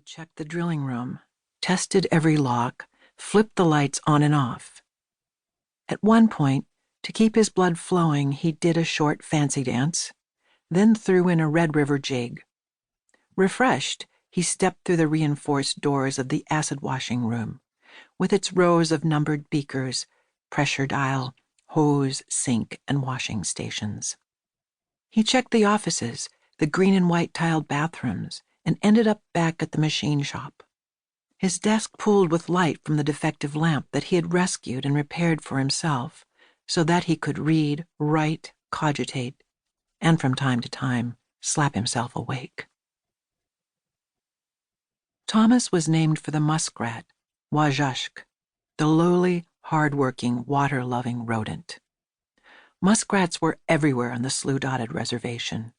He checked the drilling room, tested every lock, flipped the lights on and off. At one point, to keep his blood flowing, he did a short fancy dance, then threw in a Red River jig. Refreshed, he stepped through the reinforced doors of the acid washing room, with its rows of numbered beakers, pressure dial, hose, sink, and washing stations. He checked the offices, the green and white tiled bathrooms, and ended up back at the machine shop. His desk pooled with light from the defective lamp that he had rescued and repaired for himself, so that he could read, write, cogitate, and from time to time slap himself awake. Thomas was named for the muskrat, Wazhashk, the lowly, hard-working, water-loving rodent. Muskrats were everywhere on the slough-dotted reservation.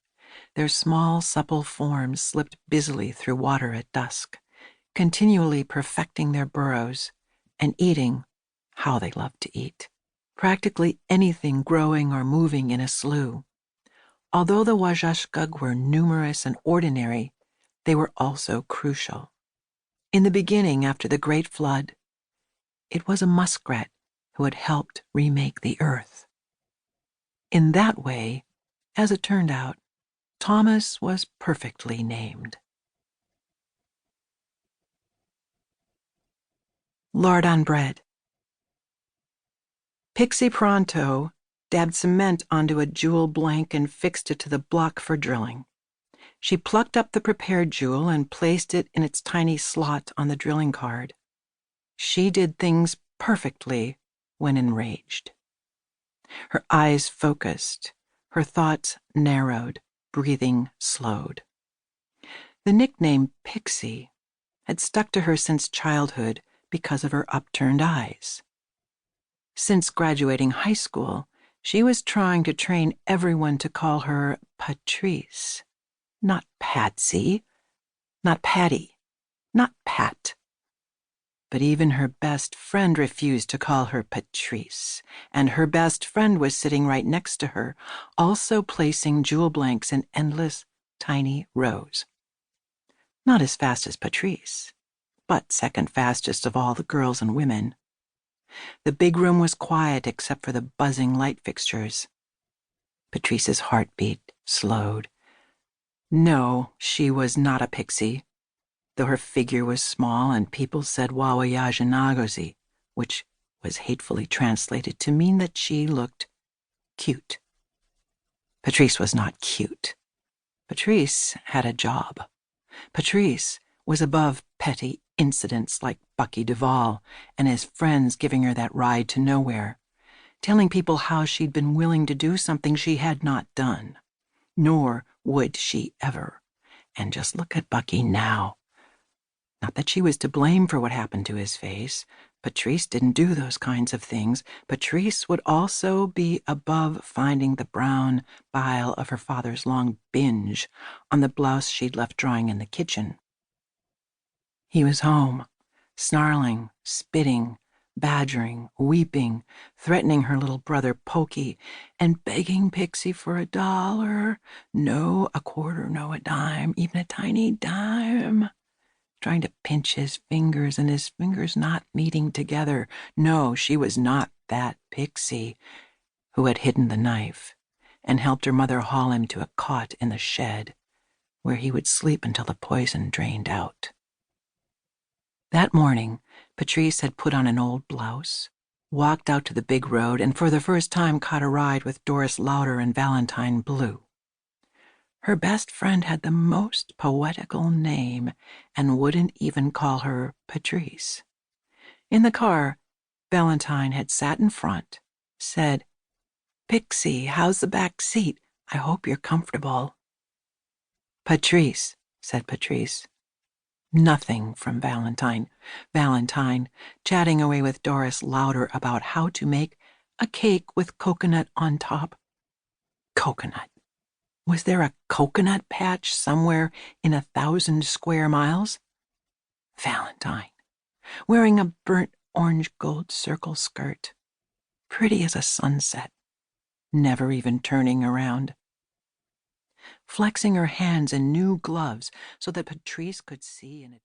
Their small, supple forms slipped busily through water at dusk, continually perfecting their burrows and eating, how they loved to eat, practically anything growing or moving in a slough. Although the Wazhashk were numerous and ordinary, they were also crucial. In the beginning, after the Great Flood, it was a muskrat who had helped remake the earth. In that way, as it turned out, Thomas was perfectly named. Lard on bread. Pixie Pronto dabbed cement onto a jewel blank and fixed it to the block for drilling. She plucked up the prepared jewel and placed it in its tiny slot on the drilling card. She did things perfectly when enraged. Her eyes focused, her thoughts narrowed, breathing slowed. The nickname Pixie had stuck to her since childhood because of her upturned eyes. Since graduating high school, she was trying to train everyone to call her Patrice, not Patsy, not Patty, not Pat. But even her best friend refused to call her Patrice, and her best friend was sitting right next to her, also placing jewel blanks in endless, tiny rows. Not as fast as Patrice, but second fastest of all the girls and women. The big room was quiet except for the buzzing light fixtures. Patrice's heartbeat slowed. No, she was not a pixie, though her figure was small and people said Wawayajanagozi, which was hatefully translated to mean that she looked cute. Patrice was not cute. Patrice had a job. Patrice was above petty incidents like Bucky Duvall and his friends giving her that ride to nowhere, telling people how she'd been willing to do something she had not done, nor would she ever. And just look at Bucky now. Not that she was to blame for what happened to his face. Patrice didn't do those kinds of things. Patrice would also be above finding the brown bile of her father's long binge on the blouse she'd left drying in the kitchen. He was home, snarling, spitting, badgering, weeping, threatening her little brother Pokey, and begging Pixie for $1. No, a quarter, no, a dime, even a tiny dime. Trying to pinch his fingers and his fingers not meeting together. No, she was not that Pixie who had hidden the knife and helped her mother haul him to a cot in the shed where he would sleep until the poison drained out. That morning, Patrice had put on an old blouse, walked out to the big road, and for the first time caught a ride with Doris Lauder and Valentine Blue. Her best friend had the most poetical name and wouldn't even call her Patrice. In the car, Valentine had sat in front, said, "Pixie, how's the back seat? I hope you're comfortable." "Patrice," said Patrice. Nothing from Valentine. Valentine, chatting away with Doris Lauder about how to make a cake with coconut on top. Coconut. Was there a coconut patch somewhere in 1,000 square miles? Valentine, wearing a burnt orange gold circle skirt, pretty as a sunset, never even turning around. Flexing her hands in new gloves so that Patrice could see and admire.